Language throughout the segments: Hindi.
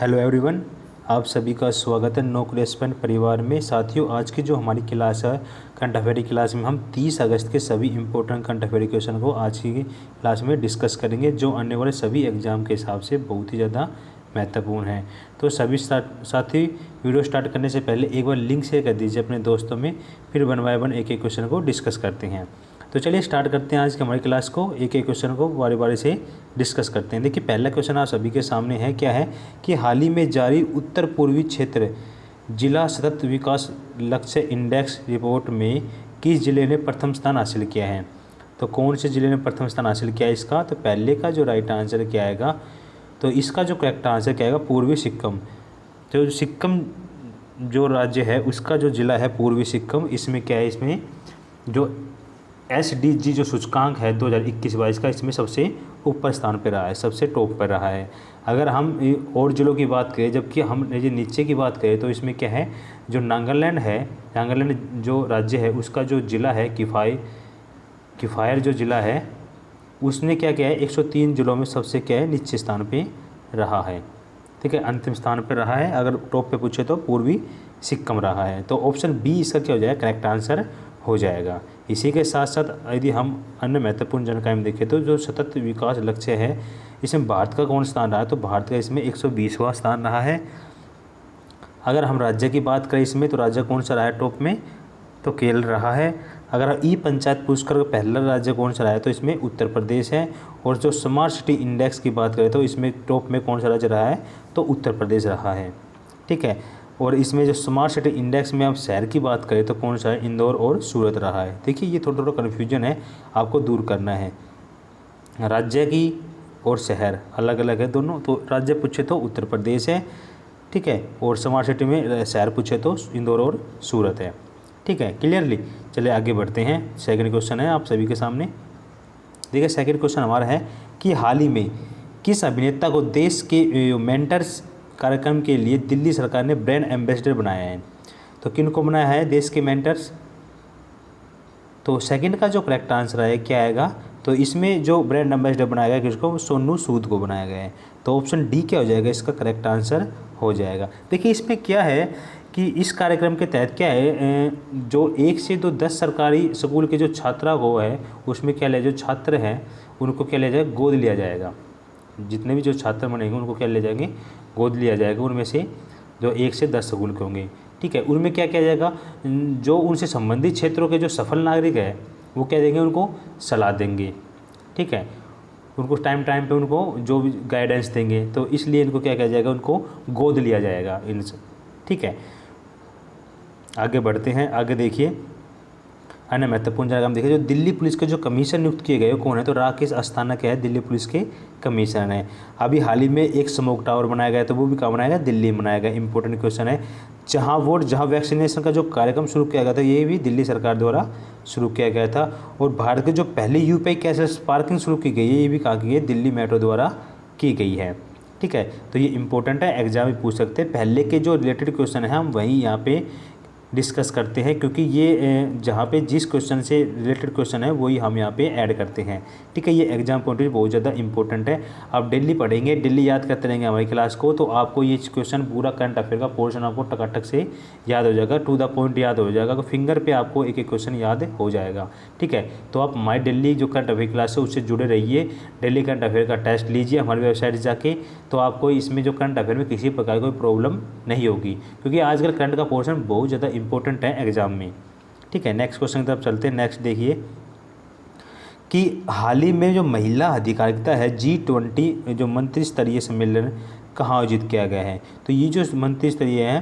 हेलो एवरीवन, आप सभी का स्वागत है नो क्रेस्पेंट परिवार में। साथियों, आज की जो हमारी क्लास है करंट अफेयर की क्लास में हम 30 अगस्त के सभी इंपॉर्टेंट करंट अफेयर क्वेश्चन को आज की क्लास में डिस्कस करेंगे, जो आने वाले सभी एग्जाम के हिसाब से बहुत ही ज़्यादा महत्वपूर्ण है। तो सभी साथी वीडियो स्टार्ट करने से पहले एक बार लिंक शेयर कर दीजिए अपने दोस्तों में, फिर वन बाय वन एक एक क्वेश्चन को डिस्कस करते हैं। तो चलिए स्टार्ट करते हैं आज की हमारी क्लास को, एक एक क्वेश्चन को बारी बारी से डिस्कस करते हैं। देखिए, पहला क्वेश्चन आप सभी के सामने है, क्या है कि हाल ही में जारी उत्तर पूर्वी क्षेत्र जिला सतत विकास लक्ष्य इंडेक्स रिपोर्ट में किस जिले ने प्रथम स्थान हासिल किया है। तो कौन से जिले ने प्रथम स्थान हासिल किया है इसका, तो पहले का जो राइट आंसर क्या आएगा, तो इसका जो करेक्ट आंसर क्या आएगा, पूर्वी सिक्किम। तो सिक्किम जो राज्य है उसका जो जिला है पूर्वी सिक्किम, इसमें क्या है, इसमें जो SDG जो सूचकांक है 2021-22 का, इसमें सबसे ऊपर स्थान पर रहा है, सबसे टॉप पर रहा है। अगर हम और जिलों की बात करें, जबकि हम नीचे की बात करें, तो इसमें क्या है, जो नागालैंड है, नागालैंड जो राज्य है उसका जो ज़िला है किफायर जो ज़िला है, उसने क्या किया है, 103 जिलों में सबसे क्या है, नीचे स्थान पे रहा है। ठीक है, अंतिम स्थान पर रहा है। अगर टॉप पे पूछे तो पूर्वी सिक्किम रहा है। तो ऑप्शन बी इसका क्या हो जाएगा, करेक्ट आंसर हो जाएगा। इसी के साथ साथ यदि हम अन्य महत्वपूर्ण जानकारी में देखें, तो जो सतत विकास लक्ष्य है इसमें भारत का कौन स्थान रहा है, तो भारत का इसमें 120वां स्थान रहा है। अगर हम राज्य की बात करें इसमें, तो राज्य कौन सा रहा है टॉप में, तो केरल रहा है। अगर ई पंचायत पुरस्कार का पहला राज्य कौन सा रहा है, तो इसमें उत्तर प्रदेश है। और जो स्मार्ट सिटी इंडेक्स की बात करें, तो इसमें टॉप में कौन सा राज्य रहा है, तो उत्तर प्रदेश रहा है। ठीक है, और इसमें जो स्मार्ट सिटी इंडेक्स में आप शहर की बात करें, तो कौन सा है, इंदौर और सूरत रहा है। देखिए, ये थोड़ा कन्फ्यूजन है, आपको दूर करना है। राज्य की और शहर अलग अलग है दोनों, तो राज्य पूछे तो उत्तर प्रदेश है, ठीक है, और स्मार्ट सिटी में शहर पूछे तो इंदौर और सूरत है। ठीक है, क्लियरली। चलिए आगे बढ़ते हैं। सेकंड क्वेश्चन है आप सभी के सामने। देखिए, सेकंड क्वेश्चन हमारा है कि हाल ही में किस अभिनेता को देश के मेंटर्स कार्यक्रम के लिए दिल्ली सरकार ने ब्रांड एम्बेसडर बनाया है। तो किन को बनाया है देश के मेंटर्स, तो सेकंड का जो करेक्ट आंसर है क्या आएगा, तो इसमें जो ब्रांड एम्बेसडर बनाया गया किसको, सोनू सूद को बनाया गया है। तो ऑप्शन डी क्या हो जाएगा, इसका करेक्ट आंसर हो जाएगा। देखिए, इसमें क्या है कि इस कार्यक्रम के तहत क्या है, जो 1 से 10 सरकारी स्कूल के जो छात्रा को है, उसमें क्या लिया, जो छात्र हैं उनको क्या लिया जाएगा, गोद लिया जाएगा। जितने भी जो छात्र बनेंगे उनको क्या ले जाएंगे, गोद लिया जाएगा। उनमें से जो 1 से 10 स्कूल के होंगे, ठीक है, उनमें क्या किया जाएगा, जो उनसे संबंधित क्षेत्रों के जो सफल नागरिक है वो क्या देंगे, उनको सलाह देंगे। ठीक है, उनको टाइम टाइम पे उनको जो भी गाइडेंस देंगे, तो इसलिए इनको क्या किया जाएगा, उनको गोद लिया जाएगा इनसे। ठीक है, आगे बढ़ते हैं। आगे देखिए, अन्य महत्वपूर्ण जानकारी हम देखिए, जो दिल्ली पुलिस के जो कमिश्नर नियुक्त किए गए कौन है, तो राकेश अस्थाना क्या है, दिल्ली पुलिस के कमिश्नर हैं। अभी हाल ही में एक स्मोक टावर बनाया गया, तो वो भी कहाँ बनाया गया, दिल्ली में बनाया गया। इंपॉर्टेंट क्वेश्चन है। जहाँ वैक्सीनेशन का जो कार्यक्रम शुरू किया गया था, ये भी दिल्ली सरकार द्वारा शुरू किया गया था। और भारत की जो पहली UPI कैशलेस पार्किंग शुरू की गई है, ये भी कहाँ की है, दिल्ली मेट्रो द्वारा की गई है। ठीक है, तो ये इंपॉर्टेंट है, एग्जाम में पूछ सकते हैं। पहले के जो रिलेटेड क्वेश्चन है हम वहीं यहाँ पे डिस्कस करते हैं, क्योंकि ये जहाँ पे जिस क्वेश्चन से रिलेटेड क्वेश्चन है वही हम यहाँ पे ऐड करते हैं। ठीक है, ये एग्जाम पॉइंट ऑफ व्यू बहुत ज़्यादा इंपॉर्टेंट है। आप डेली पढ़ेंगे, डेली याद करते रहेंगे हमारी क्लास को, तो आपको ये क्वेश्चन पूरा करंट अफेयर का पोर्शन आपको टकाटक से याद हो जाएगा, टू द पॉइंट याद हो जाएगा, तो फिंगर पे आपको एक एक क्वेश्चन याद हो जाएगा। ठीक है, तो आप हमारी डेली जो करंट अफेयर क्लास है उससे जुड़े रहिए। डेली करंट अफेयर का टेस्ट लीजिए हमारी वेबसाइट जाके, तो आपको इसमें जो करंट अफेयर में किसी प्रकार की कोई प्रॉब्लम नहीं होगी, क्योंकि आजकल करंट का पोर्शन बहुत ज़्यादा इंपॉर्टेंट है एग्जाम में। ठीक है, नेक्स्ट क्वेश्चन की तरफ चलते हैं। नेक्स्ट देखिए कि हाल ही में जो महिला अधिकारिता है G20 जो मंत्री स्तरीय सम्मेलन कहाँ आयोजित किया गया है। तो ये जो मंत्री स्तरीय है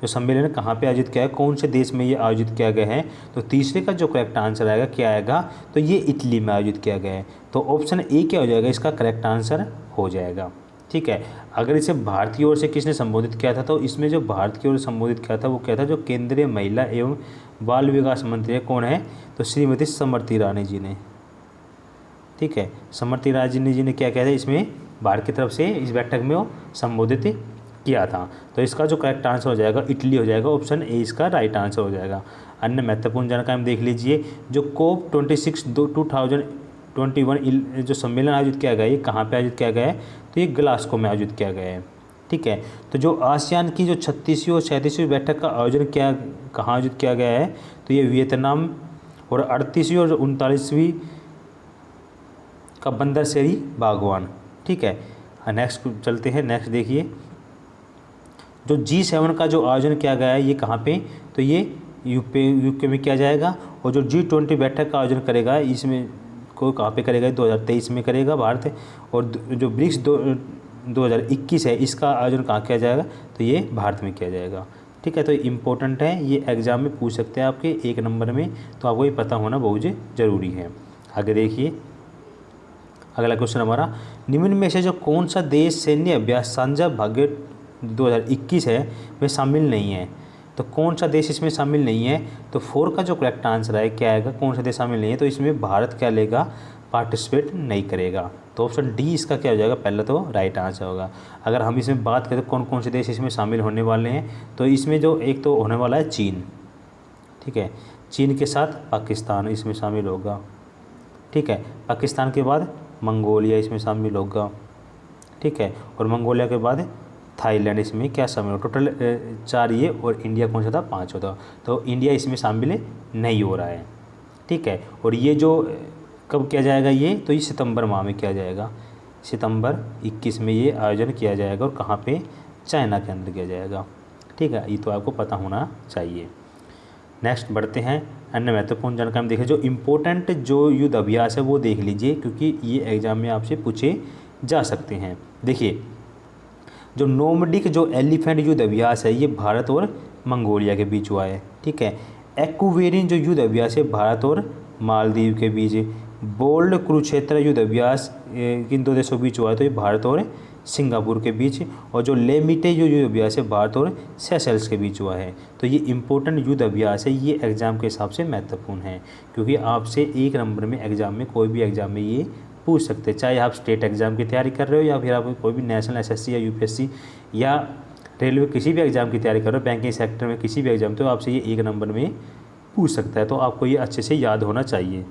जो सम्मेलन कहाँ पे आयोजित किया है, कौन से देश में ये आयोजित किया गया है, तो तीसरे का जो करेक्ट आंसर आएगा क्या आएगा, तो ये इटली में आयोजित किया गया है। तो ऑप्शन ए क्या हो जाएगा, इसका करेक्ट आंसर हो जाएगा। ठीक है, अगर इसे भारत की ओर से किसने संबोधित किया था, तो इसमें जो भारत की ओर से संबोधित किया था वो क्या था, जो केंद्रीय महिला एवं बाल विकास मंत्री है, कौन है, तो श्रीमती स्मृति ईरानी जी ने। ठीक है, स्मृति ईरानी जी ने क्या किया था, इसमें भारत की तरफ से इस बैठक में वो संबोधित किया था। तो इसका जो करेक्ट आंसर हो जाएगा इटली हो जाएगा, ऑप्शन ए इसका राइट आंसर हो जाएगा। अन्य महत्वपूर्ण जानकारी हम देख लीजिए, जो COP26 2021 जो सम्मेलन आयोजित किया गया है, ये कहाँ पे आयोजित किया गया है, तो ये ग्लासगो में आयोजित किया गया है। ठीक है। तो जो आसियान की जो 36वीं और 37वीं बैठक का आयोजन कहाँ आयोजित किया गया है, तो ये वियतनाम, और 38वीं और 39वीं का बंदरशेरी बागवान, ठीक है। नेक्स्ट चलते हैं, नेक्स्ट देखिए, जो G7 का जो आयोजन किया गया है ये कहाँ पे, तो ये यूके में किया जाएगा। और जो G20 बैठक का आयोजन करेगा इसमें को कहाँ पे करेगा, 2023 में करेगा भारत। और जो ब्रिक्स 2021 है इसका आयोजन कहाँ किया जाएगा, तो ये भारत में किया जाएगा, ठीक है। तो इम्पोर्टेंट है, ये एग्जाम में पूछ सकते हैं आपके 1 नंबर में, तो आपको ये पता होना बहुत ज़रूरी है। आगे देखिए, अगला क्वेश्चन हमारा, निम्न में से जो कौन सा देश सैन्य अभ्यास साझा भाग्य 2021 है में शामिल नहीं है, तो कौन सा देश इसमें शामिल नहीं है, तो 4 का जो करेक्ट आंसर है क्या आएगा, कौन सा देश शामिल नहीं है, तो इसमें भारत क्या लेगा, पार्टिसिपेट नहीं करेगा। तो ऑप्शन डी इसका क्या हो जाएगा, पहला तो राइट आंसर होगा। अगर हम इसमें बात करें तो कौन कौन से देश इसमें शामिल होने वाले हैं, तो इसमें जो एक तो होने वाला है चीन, ठीक है, चीन के साथ पाकिस्तान इसमें शामिल होगा, ठीक है। पाकिस्तान के बाद मंगोलिया इसमें शामिल होगा, ठीक है। और मंगोलिया के बाद थाईलैंड इसमें क्या शामिल होगा, टोटल 4 ये, और इंडिया कौन सा था, 5 होता, तो इंडिया इसमें शामिल नहीं हो रहा है, ठीक है। और ये जो कब किया जाएगा ये, तो ये सितंबर माह में किया जाएगा, सितंबर 21 में ये आयोजन किया जाएगा, और कहाँ पे, चाइना के अंदर किया जाएगा, ठीक है। ये तो आपको पता होना चाहिए। नेक्स्ट बढ़ते हैं, अन्य महत्वपूर्ण जानकारी देखिए, जो इम्पोर्टेंट जो युद्ध अभ्यास है वो देख लीजिए, क्योंकि ये एग्जाम में आपसे पूछे जा सकते हैं। देखिए, जो नोमडिक जो एलिफेंट युद्ध अभ्यास है ये भारत और मंगोलिया के बीच हुआ है, ठीक है। एक्वेरियन जो युद्ध अभ्यास है भारत और मालदीव के बीच। बोल्ड कुरुक्षेत्र युद्ध अभ्यास किन 2 देशों के बीच हुआ है, तो ये भारत और सिंगापुर के बीच। और जो लेमिटे जो युद्ध अभ्यास है भारत और सेशल्स के बीच हुआ है। तो ये इंपॉर्टेंट युद्ध अभ्यास है, ये एग्जाम के हिसाब से महत्वपूर्ण है, क्योंकि आपसे 1 नंबर में एग्जाम में कोई भी एग्जाम में ये पूछ सकते हैं, चाहे आप स्टेट एग्जाम की तैयारी कर रहे हो या फिर आप कोई भी नेशनल एसएससी या यूपीएससी या रेलवे किसी भी एग्जाम की तैयारी कर रहे हो, बैंकिंग सेक्टर में किसी भी एग्जाम, तो आपसे ये 1 नंबर में पूछ सकता है। तो आपको ये अच्छे से याद होना चाहिए।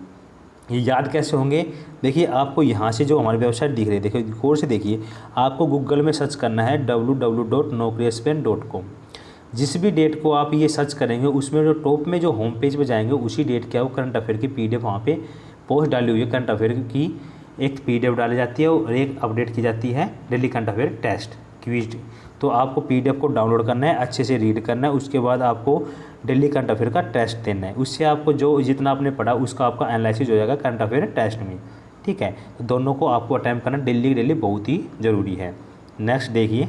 ये याद कैसे होंगे, देखिए आपको यहाँ से जो हमारी वेबसाइट दिख रही है, देखिए कोर्स से देखिए, आपको गूगल में सर्च करना है www.naukriexplain.com। जिस भी डेट को आप ये सर्च करेंगे उसमें जो टॉप में जो होम पेज पे जाएंगे उसी डेट क्या हो, करंट अफेयर की PDF वहाँ पे पोस्ट डाली हुई है। करंट अफेयर की एक PDF डाली जाती है और एक अपडेट की जाती है daily current affair test quiz. तो आपको PDF को डाउनलोड करना है, अच्छे से रीड करना है, उसके बाद आपको डेली करंट अफेयर का टेस्ट देना है। उससे आपको जो जितना आपने पढ़ा उसका आपका एनालिसिस हो जाएगा करंट अफेयर टेस्ट में, ठीक है। तो दोनों को आपको अटैम्प्ट करना डेली बहुत ही ज़रूरी है। नेक्स्ट देखिए,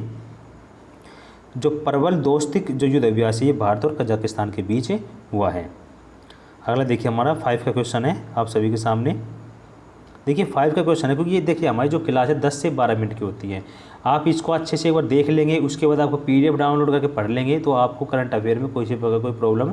जो प्रबल दोस्ती जो युद्ध अभ्यास है ये भारत और कजाकिस्तान के बीच हुआ है। अगला देखिए, हमारा 5 का क्वेश्चन है आप सभी के सामने। देखिए 5 का क्वेश्चन है, क्योंकि ये देखिए हमारी जो क्लास है 10 से 12 मिनट की होती है। आप इसको अच्छे से एक बार देख लेंगे, उसके बाद आपको PDF डाउनलोड करके पढ़ लेंगे, तो आपको करंट अफेयर में कोई प्रॉब्लम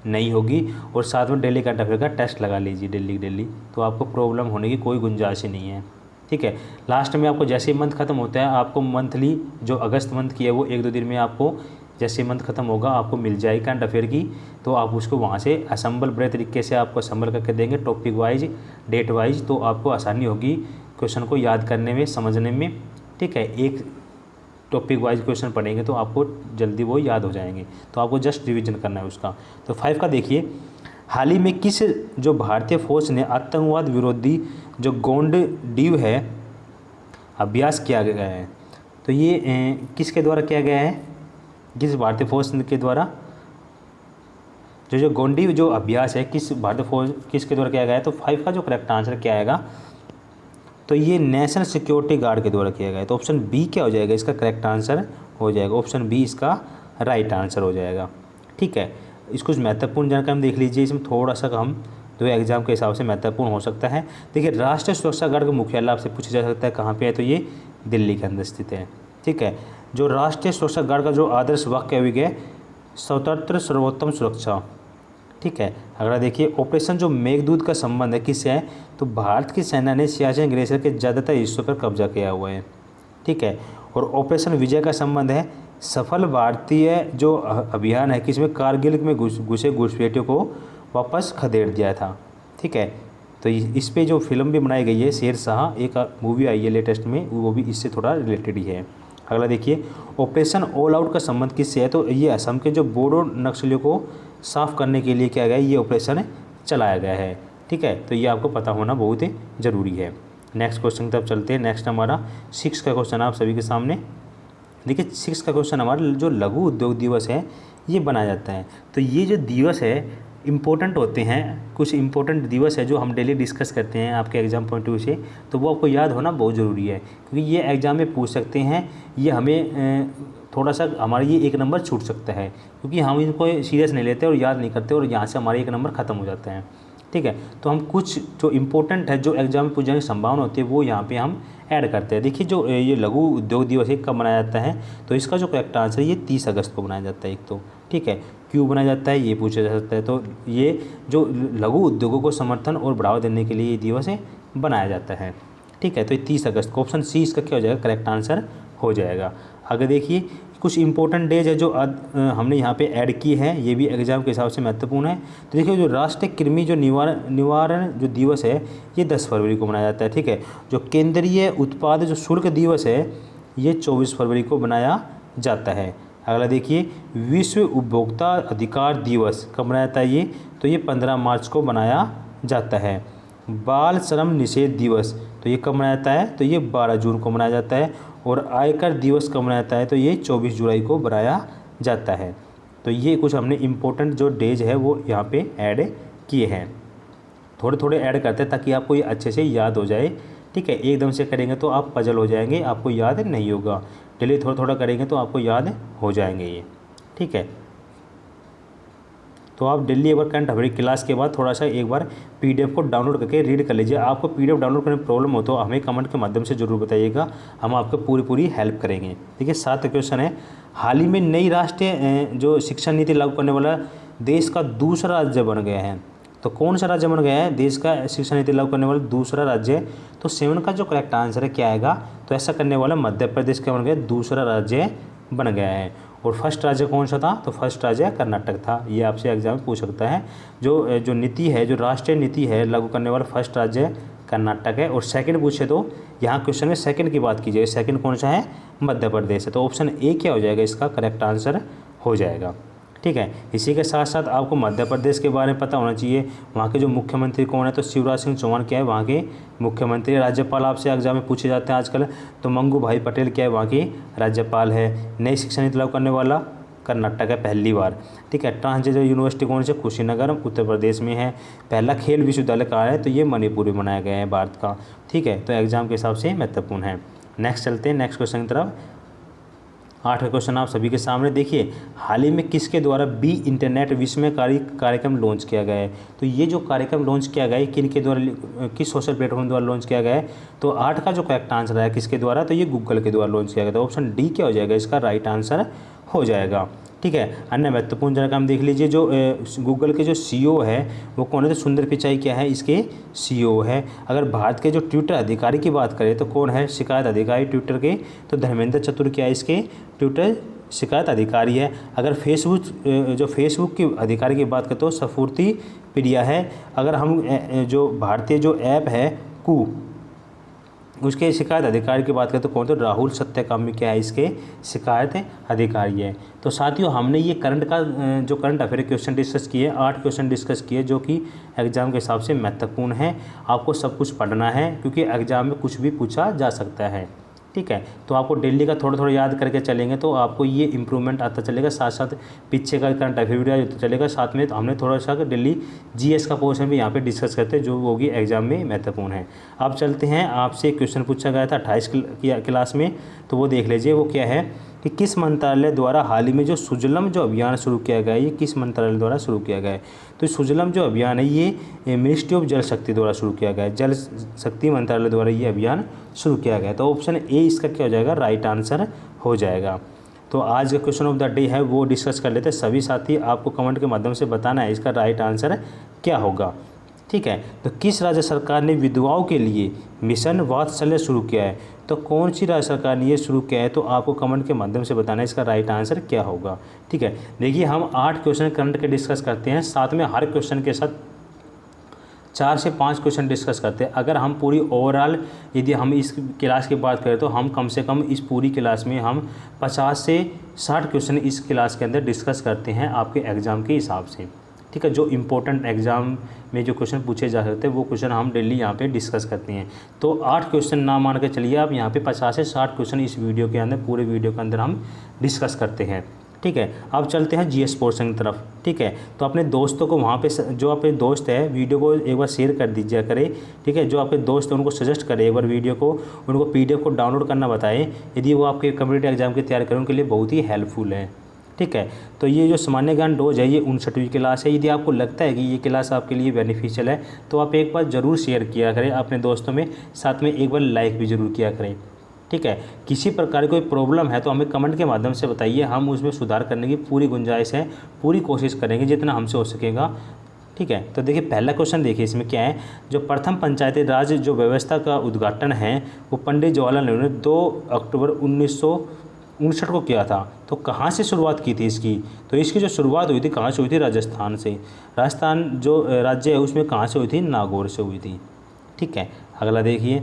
नहीं होगी। और साथ में डेली करंट अफेयर का टेस्ट लगा लीजिए डेली, तो आपको प्रॉब्लम होने की कोई गुंजाइश ही नहीं है, ठीक है। लास्ट में आपको जैसे ही मंथ खत्म होता है, आपको मंथली जो अगस्त मंथ की है वो 1-2 दिन में आपको जैसे मंथ खत्म होगा आपको मिल जाएगी करंट अफेयर की। तो आप उसको वहाँ से असेंबल बड़े तरीके से आपको असेंबल करके देंगे, टॉपिक वाइज, डेट वाइज, तो आपको आसानी होगी क्वेश्चन को याद करने में, समझने में, ठीक है। एक टॉपिक वाइज क्वेश्चन पढ़ेंगे तो आपको जल्दी वो याद हो जाएंगे, तो आपको जस्ट रिवीजन करना है उसका। तो 5 का देखिए, हाल ही में किस जो भारतीय फौज ने आतंकवाद विरोधी जो गोंड डीव है अभ्यास किया गया है, तो ये किसके द्वारा किया गया है, किस भारतीय फौज के द्वारा जो गोंडी जो अभ्यास है किस भारतीय फौज किसके द्वारा किया गया है। तो 5 का जो करेक्ट आंसर क्या आएगा, तो ये नेशनल सिक्योरिटी गार्ड के द्वारा किया गया है। तो ऑप्शन बी क्या हो जाएगा, इसका करेक्ट आंसर हो जाएगा, ऑप्शन बी इसका राइट आंसर हो जाएगा, ठीक है। इसको महत्वपूर्ण जानकारी हम देख लीजिए, इसमें थोड़ा सा हम जो एग्जाम के हिसाब से महत्वपूर्ण हो सकता है। देखिए राष्ट्रीय सुरक्षा गार्ड का मुख्यालय आपसे पूछा जा सकता है कहाँ पे है, तो ये दिल्ली के अंदर स्थित है, ठीक है। जो राष्ट्रीय सुरक्षा गार्ड का जो आदर्श वाक्य है स्वतंत्र सर्वोत्तम सुरक्षा, ठीक है। अगला देखिए, ऑपरेशन जो मेघदूत का संबंध है किससे है, तो भारत की सेना ने सियाचिन ग्लेशियर के ज़्यादातर हिस्सों पर कब्जा किया हुआ है, ठीक है। और ऑपरेशन विजय का संबंध है सफल भारतीय जो अभियान है कि इसमें कारगिल में घुसे घुसपैठियों को वापस खदेड़ दिया था, ठीक है। तो इस पे जो फिल्म भी बनाई गई है शेरशाह, एक मूवी आई है लेटेस्ट में, वो भी इससे थोड़ा रिलेटेड ही है। अगला देखिए, ऑपरेशन ऑल आउट का संबंध किससे है? तो ये असम के जो बोडो नक्सलियों को साफ करने के लिए क्या गया, ये ऑपरेशन चलाया गया है। ठीक है, तो ये आपको पता होना बहुत ही ज़रूरी है। नेक्स्ट क्वेश्चन की तरफ चलते हैं। नेक्स्ट हमारा 6 का क्वेश्चन आप सभी के सामने देखिए। 6 का क्वेश्चन हमारा जो लघु उद्योग दिवस है ये बनाया जाता है। तो ये जो दिवस है इम्पोर्टेंट होते हैं, कुछ इम्पोर्टेंट दिवस है जो हम डेली डिस्कस करते हैं आपके एग्जाम पॉइंट ऑफ व्यू से, तो वो आपको याद होना बहुत ज़रूरी है, क्योंकि ये एग्ज़ाम में पूछ सकते हैं। ये हमें थोड़ा सा हमारा ये 1 नंबर छूट सकता है, क्योंकि हम इनको सीरियस नहीं लेते और याद नहीं करते, और यहाँ से हमारा 1 नंबर ख़त्म हो जाता है। ठीक है, तो हम कुछ जो इम्पोर्टेंट है, जो एग्जाम में पूछने की संभावना होती है, वो यहाँ पे हम ऐड करते हैं। देखिए, जो ये लघु उद्योग दिवस कब मनाया जाता है? तो इसका जो करेक्ट आंसर है ये 30 अगस्त को मनाया जाता है। एक तो ठीक है, क्यों बनाया जाता है ये पूछा जा सकता है। तो ये जो लघु उद्योगों को समर्थन और बढ़ावा देने के लिए ये दिवस बनाया जाता है। ठीक है, तो ये 30 अगस्त को, ऑप्शन सी इसका क्या हो जाएगा, करेक्ट आंसर हो जाएगा। आगे देखिए, कुछ इंपॉर्टेंट डेज है जो हमने यहाँ पे ऐड की है, ये भी एग्जाम के हिसाब से महत्वपूर्ण है। तो देखिए, जो राष्ट्रीय कृमि जो निवारण जो दिवस है ये 10 फरवरी को मनाया जाता है। ठीक है, जो केंद्रीय उत्पाद जो शुल्क दिवस है ये 24 फरवरी को मनाया जाता है। अगला देखिए, विश्व उपभोक्ता अधिकार दिवस कब मनाया जाता है ये? तो ये 15 मार्च को मनाया जाता है। बाल श्रम निषेध दिवस तो ये कब मनाया जाता है? तो ये 12 जून को मनाया जाता है। और आयकर दिवस कब मनाया जाता है? तो ये 24 जुलाई को मनाया जाता है। तो ये कुछ हमने इम्पोर्टेंट जो डेज है वो यहाँ पे ऐड किए हैं। थोड़े थोड़े ऐड करते हैं ताकि आपको ये अच्छे से याद हो जाए। ठीक है, एकदम से करेंगे तो आप पजल हो जाएंगे, आपको याद नहीं होगा। डेली थोड़ा थोड़ा करेंगे तो आपको याद हो जाएंगे ये। ठीक है, तो आप डेली एक बार करंट अफेयर क्लास के बाद थोड़ा सा एक बार पीडीएफ को डाउनलोड करके रीड कर लीजिए। आपको पीडीएफ डाउनलोड करने में प्रॉब्लम हो तो हमें कमेंट के माध्यम से जरूर बताइएगा, हम आपको पूरी हेल्प करेंगे। देखिए, 7 क्वेश्चन है। हाल ही में नई राष्ट्रीय जो शिक्षा नीति लागू करने वाला देश का दूसरा राज्य बन गया है। तो कौन सा राज्य बन गया है देश का शिक्षा नीति लागू करने वाला दूसरा राज्य? तो 7 का जो करेक्ट आंसर है क्या आएगा? तो ऐसा करने वाला मध्य प्रदेश का बन गया, दूसरा राज्य बन गया है। और फर्स्ट राज्य कौन सा था? तो फर्स्ट राज्य कर्नाटक था। ये आपसे एग्जाम में पूछ सकता है। जो नीति है, जो राष्ट्रीय नीति है लागू करने वाला फर्स्ट राज्य कर्नाटक है। और सेकंड पूछे तो यहाँ क्वेश्चन में सेकंड की बात कीजिए, सेकंड कौन सा है? मध्य प्रदेश है। तो ऑप्शन ए क्या हो जाएगा, इसका करेक्ट आंसर हो जाएगा। ठीक है, इसी के साथ साथ आपको मध्य प्रदेश के बारे में पता होना चाहिए। वहाँ के जो मुख्यमंत्री कौन है? तो शिवराज सिंह चौहान क्या है वहाँ के मुख्यमंत्री। राज्यपाल आपसे एग्जाम में पूछे जाते हैं आजकल, तो मंगू भाई पटेल क्या है वहाँ के राज्यपाल है। नई शिक्षा नीति लागू करने वाला कर्नाटक है पहली बार। ठीक है, ट्रांसजेंडर यूनिवर्सिटी कौन से? कुशीनगर उत्तर प्रदेश में है। पहला खेल विश्वविद्यालय कहाँ है? तो ये मणिपुर में बनाया गया है भारत का। ठीक है, तो एग्जाम के हिसाब से महत्वपूर्ण है। नेक्स्ट चलते हैं नेक्स्ट क्वेश्चन की तरफ। 8 क्वेश्चन आप सभी के सामने देखिए, हाल ही में किसके द्वारा बी इंटरनेट विस्मयकारी कार्यक्रम लॉन्च किया गया है? तो ये जो कार्यक्रम लॉन्च किया गया है किन के द्वारा, किस सोशल प्लेटफॉर्म द्वारा लॉन्च किया गया है? तो 8 का जो करेक्ट आंसर है किसके द्वारा? तो ये गूगल के द्वारा लॉन्च किया गया था। ऑप्शन डी क्या हो जाएगा, इसका राइट आंसर हो जाएगा। ठीक है, अन्य महत्वपूर्ण जानकारी हम देख लीजिए। जो गूगल के जो सीईओ है वो कौन है? तो सुंदर पिचाई क्या है इसके? सीईओ है। अगर भारत के जो ट्विटर अधिकारी की बात करें तो कौन है शिकायत अधिकारी ट्विटर के? तो धर्मेंद्र चतुर क्या है इसके ट्विटर शिकायत अधिकारी है। अगर फेसबुक की अधिकारी की बात करें तो स्फूर्ति प्रिया है। अगर हम जो भारतीय जो ऐप है कू उसके शिकायत अधिकारी की बात करें तो कौन? तो राहुल सत्यकामी क्या है इसके शिकायत अधिकारी है। तो साथियों, हमने ये करंट अफेयर क्वेश्चन डिस्कस किए, 8 क्वेश्चन डिस्कस किए जो कि एग्जाम के हिसाब से महत्वपूर्ण है। आपको सब कुछ पढ़ना है क्योंकि एग्जाम में कुछ भी पूछा जा सकता है। ठीक है, तो आपको डेली का थोड़ा थोड़ा याद करके चलेंगे तो आपको ये इंप्रूवमेंट आता चलेगा। साथ साथ पीछे का करंट अफेयर चलेगा। साथ में तो हमने थोड़ा सा डेली जीएस का पोर्शन भी यहाँ पे डिस्कस करते हैं जो होगी एग्जाम में महत्वपूर्ण है। अब चलते हैं, आपसे एक क्वेश्चन पूछा गया था 28 क्लास में, तो वो देख लीजिए। वो क्या है कि किस मंत्रालय द्वारा हाल ही में जो सुजलम जो अभियान शुरू किया गया है, ये किस मंत्रालय द्वारा शुरू किया गया है? तो सुजलम जो अभियान है ये मिनिस्ट्री ऑफ जल शक्ति द्वारा शुरू किया गया है। जल शक्ति मंत्रालय द्वारा ये अभियान शुरू किया गया है। तो ऑप्शन ए इसका क्या हो जाएगा, राइट आंसर हो जाएगा। तो आज का क्वेश्चन ऑफ द डे है वो डिस्कस कर लेते हैं। सभी साथी आपको कमेंट के माध्यम से बताना है इसका राइट आंसर क्या होगा। ठीक है, तो किस राज्य सरकार ने विधवाओं के लिए मिशन वात्सल्य शुरू किया है? तो कौन सी राज्य सरकार ने ये शुरू किया है? तो आपको कमेंट के माध्यम से बताना है इसका राइट आंसर क्या होगा। ठीक है, देखिए हम 8 क्वेश्चन करंट के डिस्कस करते हैं, साथ में हर क्वेश्चन के साथ 4 से 5 क्वेश्चन डिस्कस करते हैं। अगर हम पूरी ओवरऑल यदि हम इस क्लास की बात करें तो हम कम से कम इस पूरी क्लास में हम 50 से 60 क्वेश्चन इस क्लास के अंदर डिस्कस करते हैं आपके एग्ज़ाम के हिसाब से, ठीक है। जो इम्पोर्टेंट एग्ज़ाम में जो क्वेश्चन पूछे जा सकते हैं वो क्वेश्चन हम डेली यहाँ पे डिस्कस करते हैं। तो 8 क्वेश्चन ना मान के चलिए आप, यहाँ पे 50 से 60 क्वेश्चन इस वीडियो के अंदर, पूरे वीडियो के अंदर हम डिस्कस करते हैं, ठीक है। अब चलते हैं जीएस पोर्शन की तरफ, ठीक है। तो अपने दोस्तों को वहाँ पे, जो आपके दोस्त है, वीडियो को एक बार शेयर कर दीजिए करें, ठीक है। जो आपके दोस्त हैं उनको सजेस्ट करें एक बार वीडियो को, उनको पीडीएफ को डाउनलोड करना बताएं, यदि वो आपके कम्पिटिटिव एग्जाम की तैयारी करें उनके लिए बहुत ही हेल्पफुल है, ठीक है। तो ये जो सामान्य ज्ञान डोज है ये 59वीं क्लास है। यदि आपको लगता है कि ये क्लास आपके लिए बेनिफिशियल है तो आप एक बार ज़रूर शेयर किया करें अपने दोस्तों में, साथ में एक बार लाइक भी ज़रूर किया करें, ठीक है। किसी प्रकार की कोई प्रॉब्लम है तो हमें कमेंट के माध्यम से बताइए, हम उसमें सुधार करने की पूरी गुंजाइश है, पूरी कोशिश करेंगे जितना हमसे हो सकेगा, ठीक है। तो देखिए पहला क्वेश्चन देखिए इसमें क्या है। जो प्रथम पंचायती राज जो व्यवस्था का उद्घाटन है वो पंडित जवाहरलाल नेहरू ने 2 अक्टूबर 1959 को किया था। तो कहाँ से शुरुआत की थी इसकी? तो इसकी जो शुरुआत हुई थी कहाँ से हुई थी? राजस्थान से। राजस्थान जो राज्य है उसमें कहाँ से हुई थी? नागौर से हुई थी, ठीक है। अगला देखिए,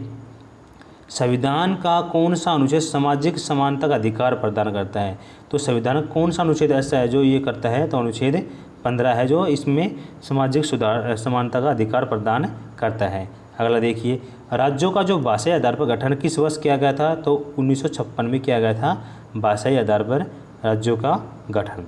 संविधान का कौन सा अनुच्छेद सामाजिक समानता का अधिकार प्रदान करता है? तो संविधान का कौन सा अनुच्छेद ऐसा है जो ये करता है? तो अनुच्छेद 15 है जो इसमें सामाजिक समानता का अधिकार प्रदान करता है। अगला देखिए, राज्यों का जो भाषाई आधार पर गठन किस वर्ष किया गया था? तो 1956 में किया गया था भाषाई आधार पर राज्यों का गठन।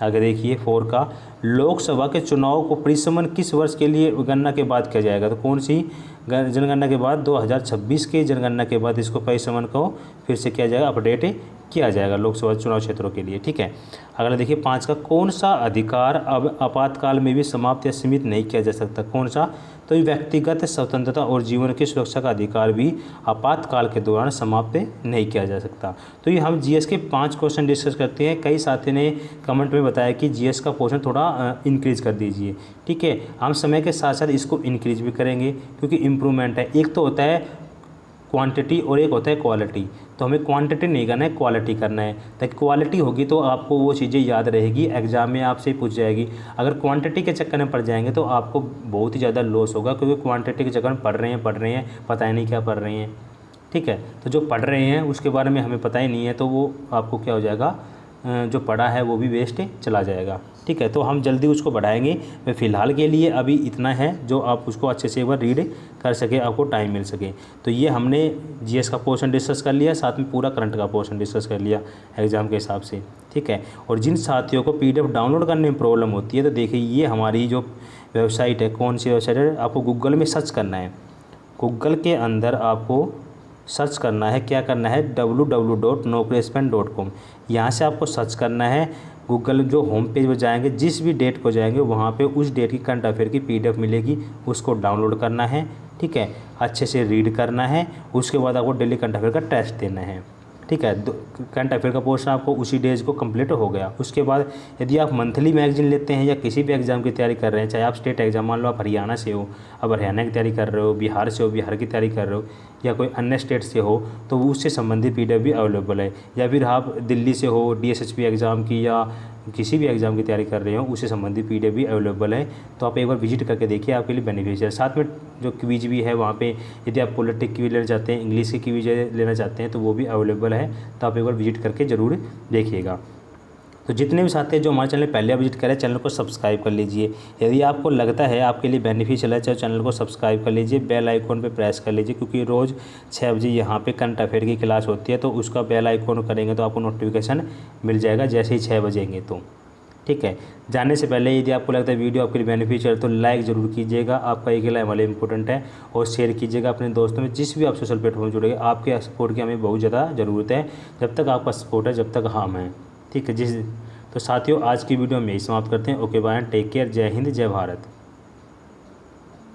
आगे देखिए 4 का, लोकसभा के चुनाव को परिसमन किस वर्ष के लिए गणना के बाद किया जाएगा? तो कौन सी जनगणना के बाद? 2026 के जनगणना के बाद इसको परिसमन को फिर से किया जाएगा, अपडेट किया जाएगा लोकसभा चुनाव क्षेत्रों के लिए, ठीक है। अगला देखिए 5 का, कौन सा अधिकार अब आपातकाल में भी समाप्त या सीमित नहीं किया जा सकता? कौन सा? तो व्यक्तिगत स्वतंत्रता और जीवन की सुरक्षा का अधिकार भी आपातकाल के दौरान समाप्त नहीं किया जा सकता। तो ये हम जीएस के 5 क्वेश्चन डिस्कस करते हैं। कई साथी ने कमेंट में बताया कि जीएस का पोर्शन थोड़ा इंक्रीज कर दीजिए, ठीक है। हम समय के साथ साथ इसको इंक्रीज भी करेंगे क्योंकि इम्प्रूवमेंट है। एक तो होता है क्वांटिटी और एक होता है क्वालिटी। तो हमें क्वांटिटी नहीं करना है, क्वालिटी करना है, ताकि क्वालिटी होगी तो आपको वो चीज़ें याद रहेगी, एग्जाम में आपसे ही पूछ जाएगी। अगर क्वांटिटी के चक्कर में पड़ जाएंगे तो आपको बहुत ही ज़्यादा लॉस होगा, क्योंकि क्वांटिटी के चक्कर में पढ़ रहे हैं पता ही नहीं क्या पढ़ रहे हैं, ठीक है। तो जो पढ़ रहे हैं उसके बारे में हमें पता ही नहीं है तो वो आपको क्या हो जाएगा, जो पढ़ा है वो भी वेस्ट चला जाएगा, ठीक है। तो हम जल्दी उसको बढ़ाएंगे। मैं फ़िलहाल के लिए अभी इतना है जो आप उसको अच्छे से एक बार रीड कर सके, आपको टाइम मिल सके। तो ये हमने जीएस का पोर्शन डिस्कस कर लिया, साथ में पूरा करंट का पोर्शन डिस्कस कर लिया एग्ज़ाम के हिसाब से, ठीक है। और जिन साथियों को पीडीएफ डाउनलोड करने में प्रॉब्लम होती है तो देखिए ये हमारी जो वेबसाइट है, कौन सी वेबसाइट है, आपको गूगल में सर्च करना है। गूगल के अंदर आपको सर्च करना है, क्या करना है, www.nokriexpand.com। यहाँ से आपको सर्च करना है। गूगल जो होम पेज पर जाएंगे, जिस भी डेट को जाएंगे वहाँ पे उस डेट की करंट अफेयर की पीडीएफ मिलेगी, उसको डाउनलोड करना है, ठीक है। अच्छे से रीड करना है, उसके बाद आपको डेली करंट अफेयर का टेस्ट देना है, ठीक है। करंट अफेयर का पोर्शन आपको उसी डेज को कंप्लीट हो गया। उसके बाद यदि आप मंथली मैगजीन लेते हैं या किसी भी एग्जाम की तैयारी कर रहे हैं, चाहे आप स्टेट एग्जाम, मान लो आप हरियाणा से हो, अब हरियाणा की तैयारी कर रहे हो, बिहार से हो, बिहार की तैयारी कर रहे हो, या कोई अन्य स्टेट से हो, तो उससे संबंधित पीडीएफ भी अवेलेबल है। या फिर आप दिल्ली से हो, डीएसएसपी एग्ज़ाम की या किसी भी एग्ज़ाम की तैयारी कर रहे हो, उससे संबंधित पीडीएफ भी अवेलेबल है। तो आप एक बार विजिट करके देखिए, आपके लिए बेनिफिशियल। साथ में जो क्विज भी है वहाँ पे, यदि आप पॉलिटिक्स क्विज लेना चाहते हैं, इंग्लिश की क्विज लेना चाहते हैं तो वो भी अवेलेबल है। तो आप एक बार विजिट करके ज़रूर देखिएगा। तो जितने भी साथी हैं जो हमारे चैनल पहले विजिट करें, चैनल को सब्सक्राइब कर लीजिए। यदि आपको लगता है आपके लिए बेनिफिशियल है, चाहे चैनल को सब्सक्राइब कर लीजिए, बेल आइकॉन पे प्रेस कर लीजिए, क्योंकि रोज़ 6 बजे यहाँ पे करंट अफेयर की क्लास होती है। तो उसका बेल आइकॉन करेंगे तो आपको नोटिफिकेशन मिल जाएगा जैसे ही 6 बजेंगे, तो ठीक है। जाने से पहले यदि आपको लगता है वीडियो आपके लिए बेनिफिशियल तो लाइक ज़रूर कीजिएगा, आपका एक लाइक हमारे इंपॉर्टेंट है, और शेयर कीजिएगा अपने दोस्तों में, जिस भी आप सोशल प्लेटफॉर्म में जुड़ेंगे। आपके सपोर्ट की हमें बहुत ज़्यादा ज़रूरत है, जब तक आपका सपोर्ट है जब तक हम हैं, ठीक है। तो साथियों आज की वीडियो में यही समाप्त करते हैं। ओके बाय, टेक केयर, जय हिंद, जय भारत।